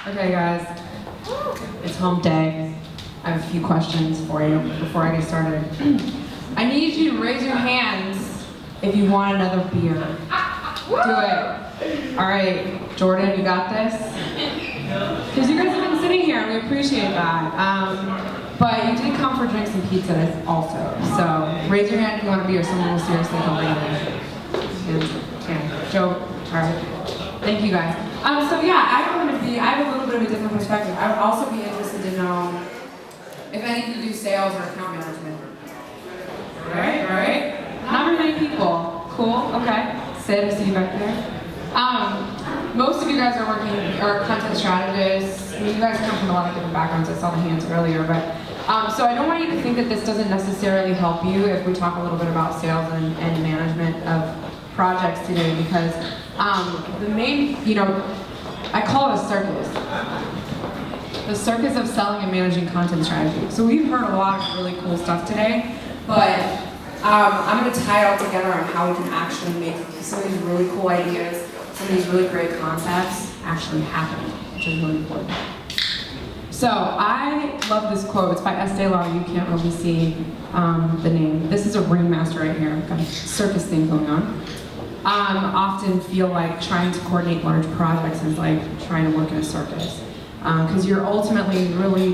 Okay, guys, it's hump day. I have a few questions for you before I get started. I need you to raise your hands if you want another beer. Do it. All right, Jordan, you got this? Because you guys have been sitting here, and we appreciate that. But you did come for drinks and pizza also. So raise your hand if you want a beer. Someone will seriously come bring it in. Yeah, Joe, all right. Thank you guys. So yeah, I have a little bit of a different perspective. I would also be interested to know if any of you do sales or account management. Right? Not very many people. Cool, okay. Sid, I see you back there. Most of you guys are content strategists. I mean, you guys come from a lot of different backgrounds. I saw the hands earlier, but so I don't want you to think that this doesn't necessarily help you if we talk a little bit about sales and management of projects today, because the main, I call it a circus. The circus of selling and managing content strategy. So we've heard a lot of really cool stuff today, but I'm going to tie it all together on how we can actually make some of these really cool ideas, some of these really great concepts actually happen, which is really important. So I love this quote. It's by Estee Lauder. You can't really see the name. This is a ringmaster right here. I've got a circus thing going on. Often feel like trying to coordinate large projects is like trying to work in a circus. Because you're ultimately really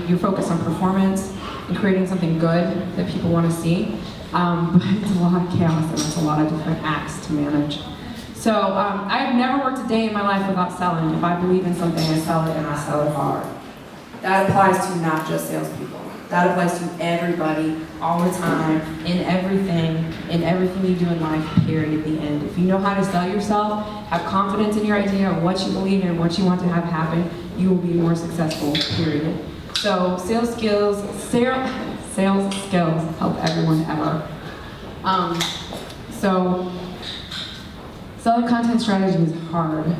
you're focused on performance and creating something good that people want to see. But it's a lot of chaos and it's a lot of different acts to manage. So I've never worked a day in my life without selling. If I believe in something, I sell it and I sell it hard. That applies to not just salespeople. That applies to everybody, all the time, in everything you do in life, period, at the end. If you know how to sell yourself, have confidence in your idea of what you believe in, what you want to have happen, you will be more successful, period. So sales skills help everyone ever. So selling content strategy is hard.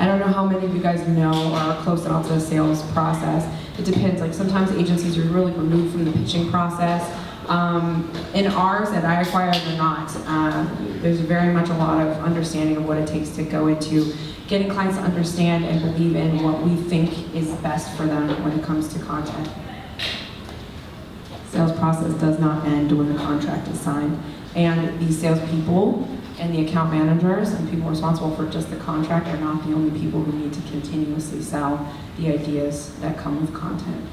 I don't know how many of you guys know or are close enough to the sales process. It depends. Like sometimes agencies are really removed from the pitching process. In ours that I acquired, they're not. There's very much a lot of understanding of what it takes to go into getting clients to understand and believe in what we think is best for them when it comes to content. Sales process does not end when the contract is signed. And the salespeople and the account managers and people responsible for just the contract are not the only people who need to continuously sell the ideas that come with content.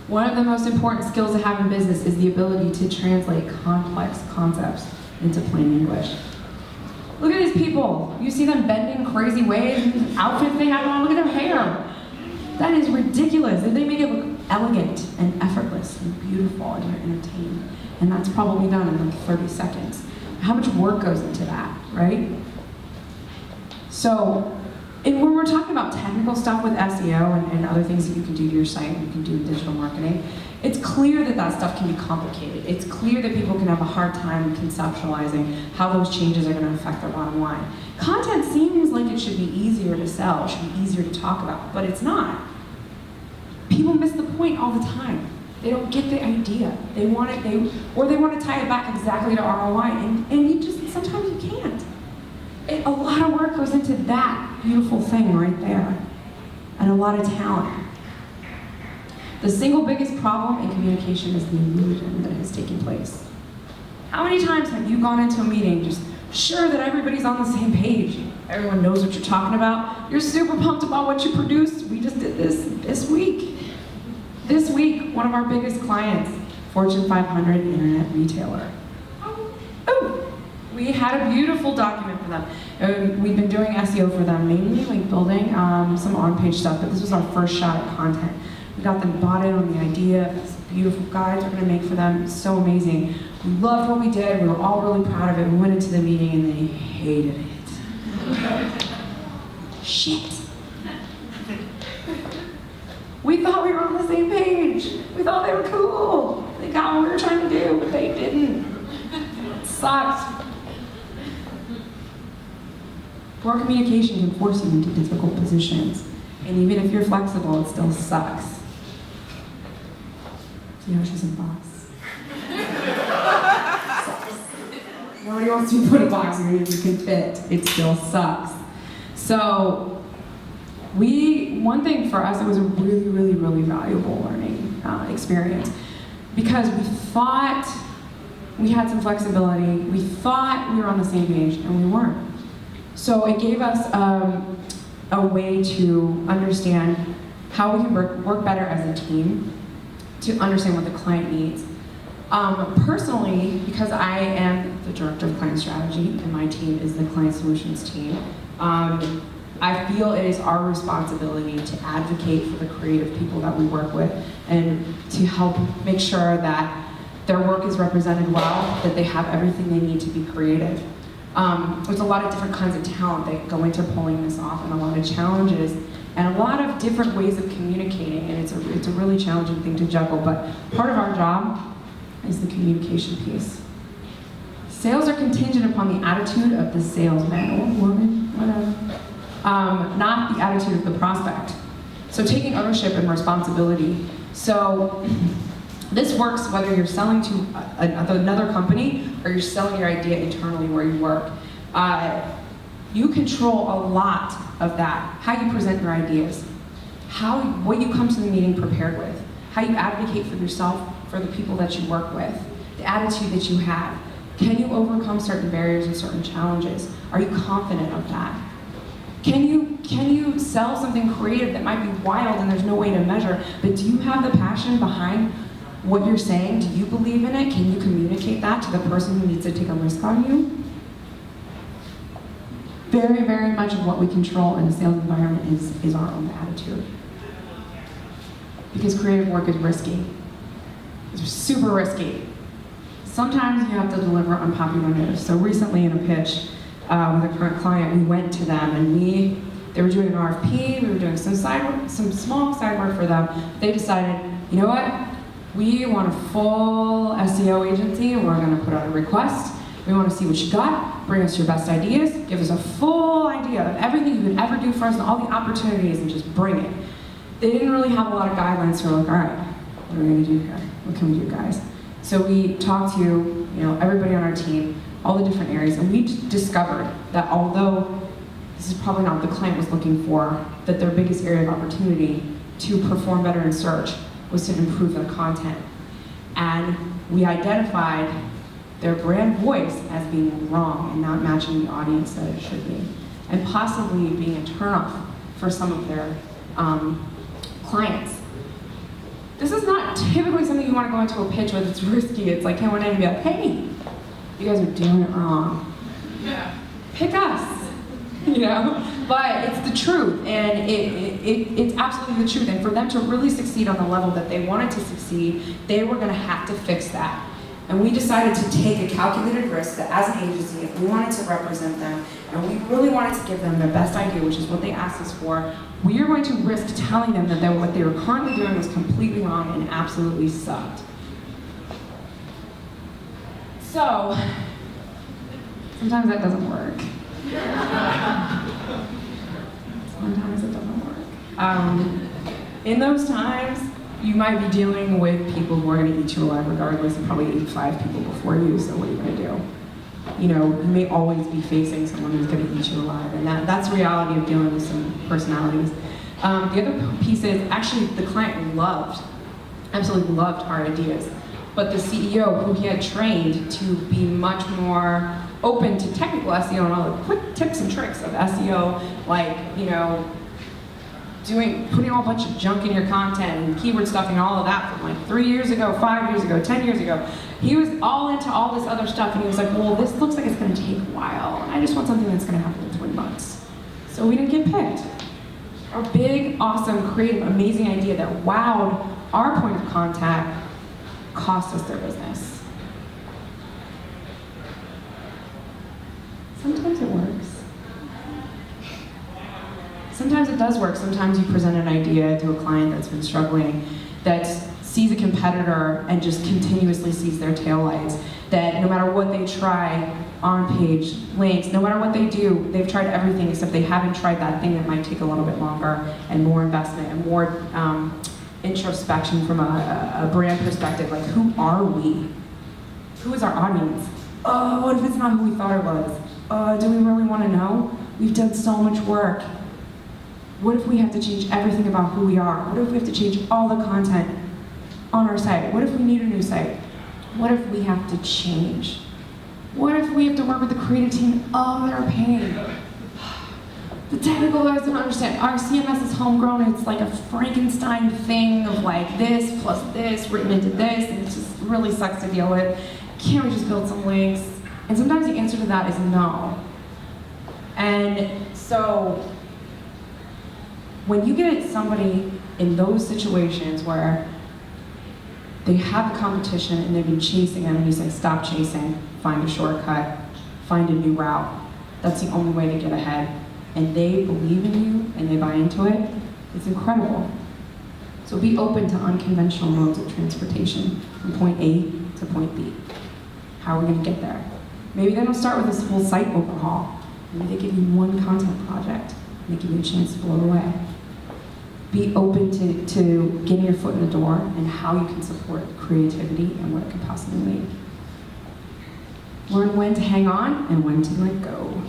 One of the most important skills to have in business is the ability to translate complex concepts into plain English. Look at these people. You see them bending crazy ways, and outfits they have on, look at their hair. That is ridiculous. They make it look elegant and effortless and beautiful and you're entertained. And that's probably done in like 30 seconds. How much work goes into that, right? So, and when we're talking about technical stuff with SEO and other things that you can do to your site, you can do in digital marketing, it's clear that that stuff can be complicated. It's clear that people can have a hard time conceptualizing how those changes are going to affect their bottom line. Content seems like it should be easier to sell, it should be easier to talk about, but it's not. People miss the point all the time. They don't get the idea. They want to tie it back exactly to ROI, and you just, sometimes you can't. A lot of work goes into that beautiful thing right there, and a lot of talent. The single biggest problem in communication is the illusion that has taken place. How many times have you gone into a meeting just sure that everybody's on the same page? Everyone knows what you're talking about. You're super pumped about what you produced. We just did this week. This week, one of our biggest clients, Fortune 500 internet retailer. Oh, we had a beautiful document for them. We've been doing SEO for them, mainly like building some on-page stuff, but this was our first shot at content. We got them bought in on the idea of this beautiful guides we're gonna make for them. It's so amazing. We loved what we did. We were all really proud of it. We went into the meeting and they hated it. Shit. We thought we were on the same page. We thought they were cool. They got what we were trying to do, but they didn't. It sucked. Poor communication can force you into difficult positions. And even if you're flexible, it still sucks. You know, she's a boss. Nobody wants to put a box in you can fit. It still sucks. So one thing for us, it was a really, really, really valuable learning experience, because we thought we had some flexibility, we thought we were on the same page, and we weren't. So it gave us a way to understand how we can work better as a team, to understand what the client needs. Personally, because I am the director of client strategy and my team is the client solutions team, I feel it is our responsibility to advocate for the creative people that we work with and to help make sure that their work is represented well, that they have everything they need to be creative. There's a lot of different kinds of talent that go into pulling this off, and a lot of challenges, and a lot of different ways of communicating, and it's a really challenging thing to juggle, but part of our job is the communication piece. Sales are contingent upon the attitude of the salesman or woman, whatever, not the attitude of the prospect. So taking ownership and responsibility. So this works whether you're selling to another company or you're selling your idea internally where you work. You control a lot of that, how you present your ideas, what you come to the meeting prepared with, how you advocate for yourself, for the people that you work with, the attitude that you have. Can you overcome certain barriers and certain challenges? Are you confident of that? Can you sell something creative that might be wild and there's no way to measure, but do you have the passion behind what you're saying? Do you believe in it? Can you communicate that to the person who needs to take a risk on you? Very, very much of what we control in the sales environment is our own attitude. Because creative work is risky. It's super risky. Sometimes you have to deliver unpopular news. So recently in a pitch with a current client, we went to them and they were doing an RFP, we were doing some small side work for them. They decided, you know what? We want a full SEO agency. We're going to put out a request. We want to see what you got. Bring us your best ideas. Give us a full idea of everything you could ever do for us and all the opportunities, and just bring it. They didn't really have a lot of guidelines, so we're like, all right, what are we going to do here? What can we do, guys? So we talked to everybody on our team, all the different areas, and we discovered that although this is probably not what the client was looking for, that their biggest area of opportunity to perform better in search was to improve their content. And we identified their brand voice as being wrong and not matching the audience that it should be, and possibly being a turnoff for some of their clients. This is not typically something you want to go into a pitch with. It's risky. It's like, come on in and be like, hey, you guys are doing it wrong. Yeah. Pick us. But it's the truth, and it's absolutely the truth. And for them to really succeed on the level that they wanted to succeed, they were going to have to fix that. And we decided to take a calculated risk that as an agency, if we wanted to represent them, and we really wanted to give them their best idea, which is what they asked us for, we are going to risk telling them that what they were currently doing was completely wrong and absolutely sucked. So, sometimes that doesn't work. Sometimes it doesn't work. In those times, you might be dealing with people who are going to eat you alive regardless, and probably eat 5 people before you, so what are you going to do? You may always be facing someone who's going to eat you alive, and that's the reality of dealing with some personalities. The other piece is, actually, the client absolutely loved our ideas, but the CEO, who he had trained to be much more open to technical SEO and all the quick tips and tricks of SEO, like, putting a whole bunch of junk in your content and keyword stuffing and all of that from like 3 years ago, 5 years ago, 10 years ago. He was all into all this other stuff, and he was like, well, this looks like it's going to take a while, and I just want something that's going to happen in 3 months. So we didn't get picked. Our big, awesome, creative, amazing idea that wowed our point of contact cost us their business. Sometimes it works. Sometimes it does work. Sometimes you present an idea to a client that's been struggling, that sees a competitor and just continuously sees their taillights, that no matter what they try, on-page links, no matter what they do, they've tried everything except they haven't tried that thing that might take a little bit longer and more investment and more introspection from a brand perspective. Like, who are we? Who is our audience? Oh, what if it's not who we thought it was? Do we really want to know? We've done so much work. What if we have to change everything about who we are? What if we have to change all the content on our site? What if we need a new site? What if we have to change? What if we have to work with the creative team? Oh, they're a pain. The technical guys don't understand. Our CMS is homegrown. It's like a Frankenstein thing of like this plus this written into this, and it just really sucks to deal with. Can't we just build some links? And sometimes the answer to that is no. And so when you get somebody in those situations where they have a competition and they've been chasing it, and you say, stop chasing, find a shortcut, find a new route. That's the only way to get ahead. And they believe in you and they buy into it, it's incredible. So be open to unconventional modes of transportation from point A to point B. How are we going to get there? Maybe they don't start with this whole site overhaul. Maybe they give you one content project and they give you a chance to blow away. Be open to getting your foot in the door and how you can support creativity and what it can possibly mean. Learn when to hang on and when to let go.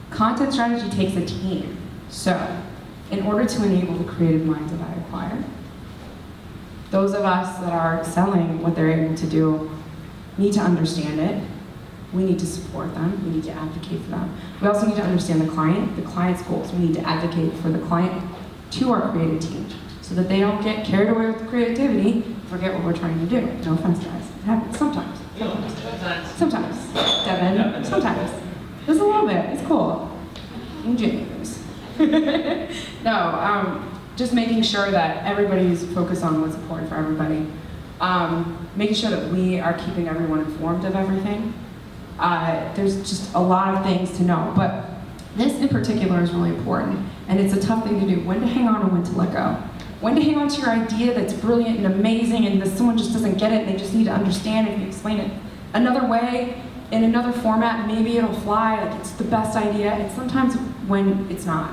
Content strategy takes a team. So, in order to enable the creative minds that I acquire, those of us that are selling what they're able to do need to understand it. We need to support them. We need to advocate for them. We also need to understand the client's goals. We need to advocate for the client to our creative team so that they don't get carried away with creativity, forget what we're trying to do. No offense, guys. It happens sometimes. Sometimes. Devin, sometimes. Just a little bit. It's cool. And James. No, just making sure that everybody's focused on what's important for everybody. Making sure that we are keeping everyone informed of everything. There's just a lot of things to know, but this in particular is really important, and it's a tough thing to do. When to hang on and when to let go. When to hang on to your idea that's brilliant and amazing and that someone just doesn't get it and they just need to understand it and you explain it another way, in another format, maybe it'll fly, like it's the best idea, and sometimes when it's not.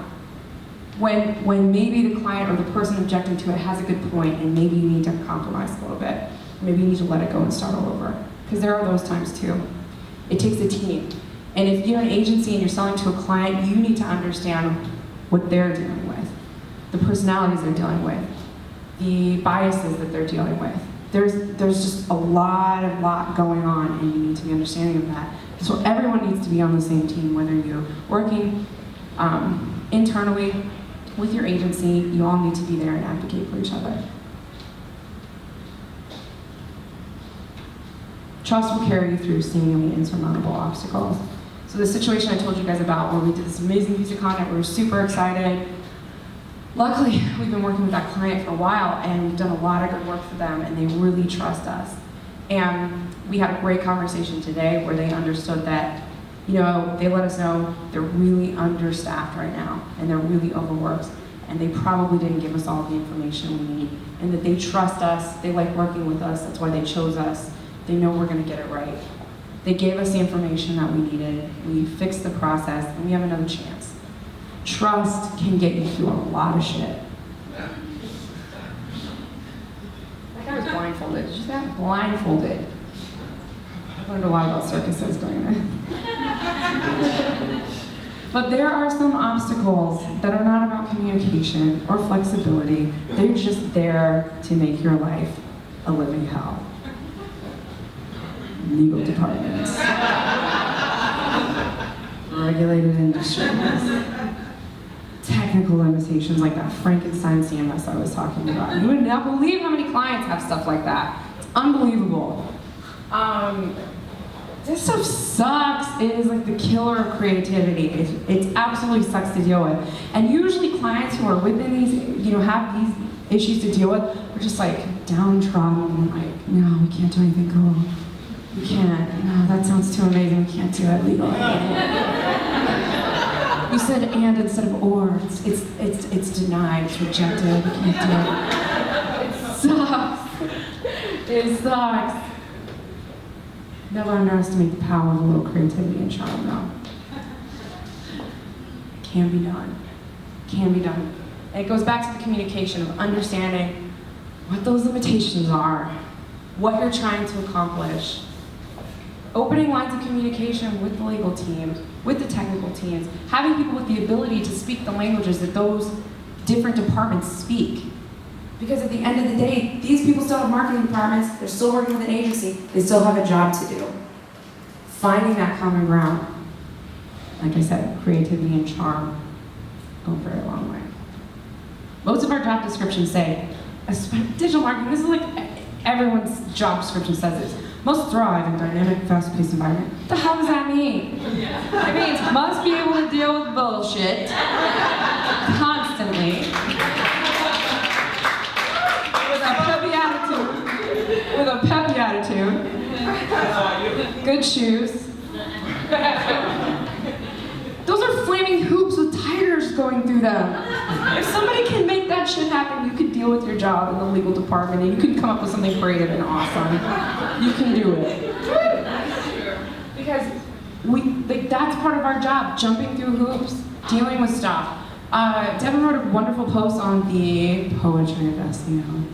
When maybe the client or the person objecting to it has a good point and maybe you need to compromise a little bit. Maybe you need to let it go and start all over. Because there are those times too. It takes a team. And if you're an agency and you're selling to a client, you need to understand what they're dealing with, the personalities they're dealing with, the biases that they're dealing with. There's just a lot going on, and you need to be understanding of that. So everyone needs to be on the same team, whether you're working internally with your agency, you all need to be there and advocate for each other. Trust will carry you through seemingly insurmountable obstacles. So the situation I told you guys about where we did this amazing piece of content, we were super excited. Luckily, we've been working with that client for a while and we've done a lot of good work for them and they really trust us. And we had a great conversation today where they understood that, you know, they let us know they're really understaffed right now and they're really overworked and they probably didn't give us all the information we need and that they trust us, they like working with us, that's why they chose us. They know we're gonna get it right. They gave us the information that we needed, we fixed the process, and we have another chance. Trust can get you through a lot of shit. That guy was blindfolded. Did you see that? Blindfolded. I learned a lot about circuses during that. But there are some obstacles that are not about communication or flexibility. They're just there to make your life a living hell. Legal departments, regulated industries, technical limitations like that Frankenstein CMS I was talking about. You would not believe how many clients have stuff like that. It's unbelievable. This stuff sucks. It is like the killer of creativity. It absolutely sucks to deal with. And usually clients who are within these, you know, have these issues to deal with are just like downtrodden, like, no, we can't do anything cool. We can't. No, that sounds too amazing. We can't do it legally. You said and instead of or. It's denied. It's rejected. We can't do it. It sucks. It sucks. Never underestimate the power of a little creativity and charm, though. It can be done. Can be done. And it goes back to the communication of understanding what those limitations are, what you're trying to accomplish, opening lines of communication with the legal teams, with the technical teams, having people with the ability to speak the languages that those different departments speak. Because at the end of the day, these people still have marketing departments, they're still working with an agency, they still have a job to do. Finding that common ground, like I said, creativity and charm go a very long way. Most of our job descriptions say, digital marketing, this is like everyone's job description says this. Must thrive in dynamic, fast-paced environment. What the hell does that mean? It means must be able to deal with bullshit constantly. With a peppy attitude. Good shoes. Those are flaming hoops with tires going through them. If somebody can make that shit happen, you could deal with your job in the legal department and you can come up with something creative and awesome. You can do it. Because that's part of our job, jumping through hoops, dealing with stuff. Devin wrote a wonderful post on the poetry of SEO,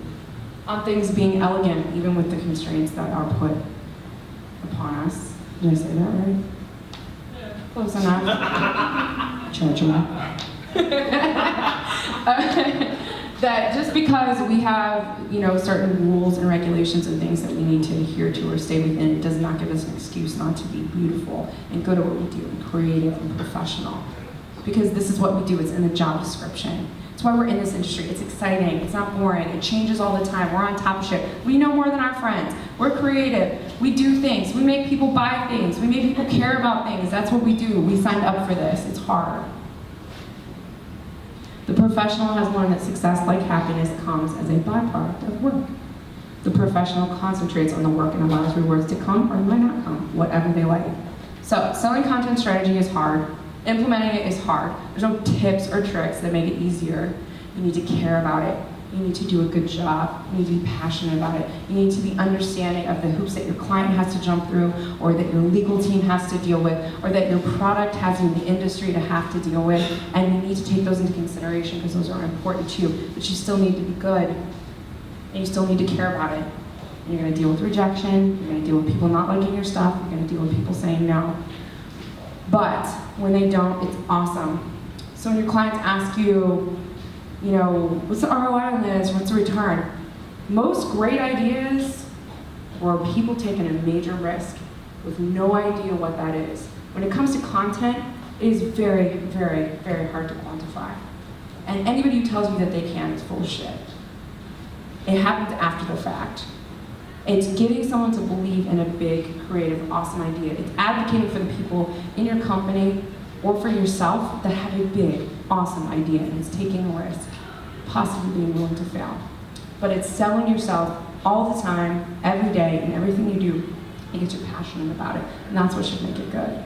on things being elegant, even with the constraints that are put upon us. Did I say that right? Close enough. Judgment. That just because we have, certain rules and regulations and things that we need to adhere to or stay within, it does not give us an excuse not to be beautiful and good at what we do and creative and professional. Because this is what we do, it's in the job description. It's why we're in this industry. It's exciting, it's not boring, it changes all the time. We're on top of shit. We know more than our friends. We're creative. We do things. We make people buy things. We make people care about things. That's what we do. We signed up for this. It's hard. The professional has learned that success, like happiness, comes as a byproduct of work. The professional concentrates on the work and allows rewards to come or might not come, whatever they like. So, selling content strategy is hard. Implementing it is hard. There's no tips or tricks that make it easier. You need to care about it. You need to do a good job. You need to be passionate about it. You need to be understanding of the hoops that your client has to jump through, or that your legal team has to deal with, or that your product has in the industry to have to deal with. And you need to take those into consideration because those are important to you. But you still need to be good. And you still need to care about it. And you're going to deal with rejection. You're going to deal with people not liking your stuff. You're going to deal with people saying no. But when they don't, it's awesome. So when your clients ask you, what's the ROI on this? What's the return? Most great ideas are people taking a major risk with no idea what that is. When it comes to content, it is very, very, very hard to quantify. And anybody who tells you that they can is full of shit. It happens after the fact. It's getting someone to believe in a big, creative, awesome idea. It's advocating for the people in your company or for yourself that have a big, awesome idea, and it's taking a risk, possibly being willing to fail. But it's selling yourself all the time, every day, in everything you do, because you're passionate about it, and that's what should make it good.